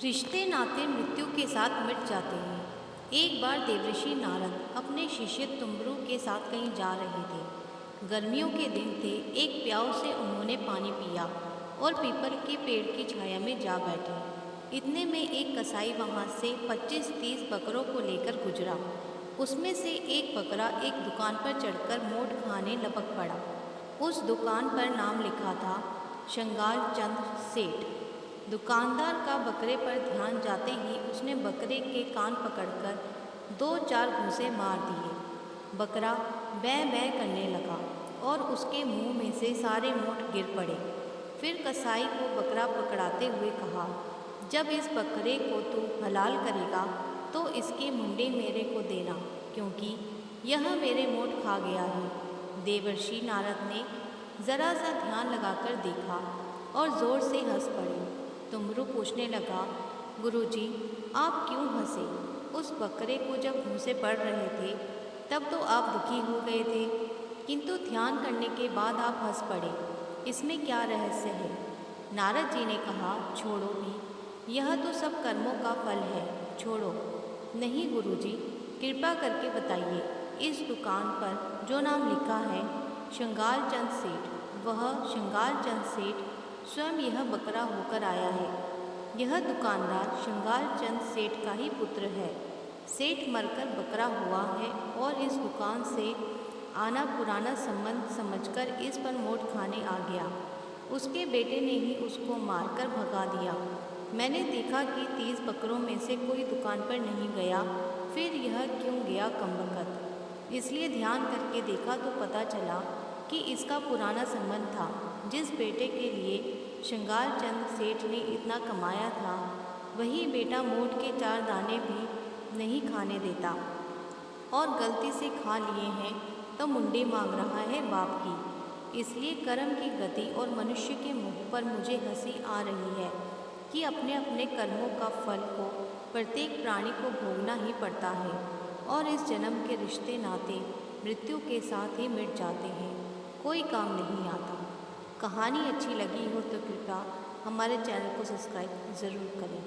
रिश्ते नाते मृत्यु के साथ मिट जाते हैं। एक बार देवर्षि नारद अपने शिष्य तुम्बरु के साथ कहीं जा रहे थे। गर्मियों के दिन थे। एक प्याऊ से उन्होंने पानी पिया और पीपल के पेड़ की छाया में जा बैठे। इतने में एक कसाई वहाँ से 25-30 बकरों को लेकर गुजरा। उसमें से एक बकरा एक दुकान पर चढ़कर मोट खाने लपक पड़ा। उस दुकान पर नाम लिखा था शंगाल चंद सेठ। दुकानदार का बकरे पर ध्यान जाते ही उसने बकरे के कान पकड़कर 2-4 घूंसे मार दिए। बकरा बै बै करने लगा और उसके मुंह में से सारे मोट गिर पड़े। फिर कसाई को बकरा पकड़ाते हुए कहा, जब इस बकरे को तू हलाल करेगा तो इसके मुंडे मेरे को देना, क्योंकि यह मेरे मोट खा गया है। देवर्षि नारद ने जरा सा ध्यान लगाकर देखा और जोर से हंस पड़े। तुम्बरु पूछने लगा, गुरुजी आप क्यों हंसे? उस बकरे को जब घूंसे पड़ रहे थे तब तो आप दुखी हो गए थे, किंतु ध्यान करने के बाद आप हंस पड़े। इसमें क्या रहस्य है? नारद जी ने कहा, छोड़ो भी, यह तो सब कर्मों का फल है, छोड़ो। नहीं गुरुजी, कृपा करके बताइए, इस दुकान पर जो नाम लिखा है शंगाल चंद सेठ, वह शंगाल चंद सेठ स्वयं यह बकरा होकर आया है। यह दुकानदार शंगाल चंद सेठ का ही पुत्र है। सेठ मरकर बकरा हुआ है और इस दुकान से आना पुराना संबंध समझकर इस पर मोट खाने आ गया। उसके बेटे ने ही उसको मारकर भगा दिया। मैंने देखा कि 30 बकरों में से कोई दुकान पर नहीं गया, फिर यह क्यों गया कमबख्त? इसलिए ध्यान करके देखा तो पता चला कि इसका पुराना संबंध था। जिस बेटे के लिए शंगाल चंद सेठ ने इतना कमाया था, वही बेटा मोट के 4 दाने भी नहीं खाने देता और गलती से खा लिए हैं तो मुंडी मांग रहा है बाप की। इसलिए कर्म की गति और मनुष्य के मुख पर मुझे हंसी आ रही है कि अपने अपने कर्मों का फल को प्रत्येक प्राणी को भोगना ही पड़ता है और इस जन्म के रिश्ते नाते मृत्यु के साथ ही मिट जाते हैं, कोई काम नहीं आता। कहानी अच्छी लगी हो तो कृपया हमारे चैनल को सब्सक्राइब ज़रूर करें।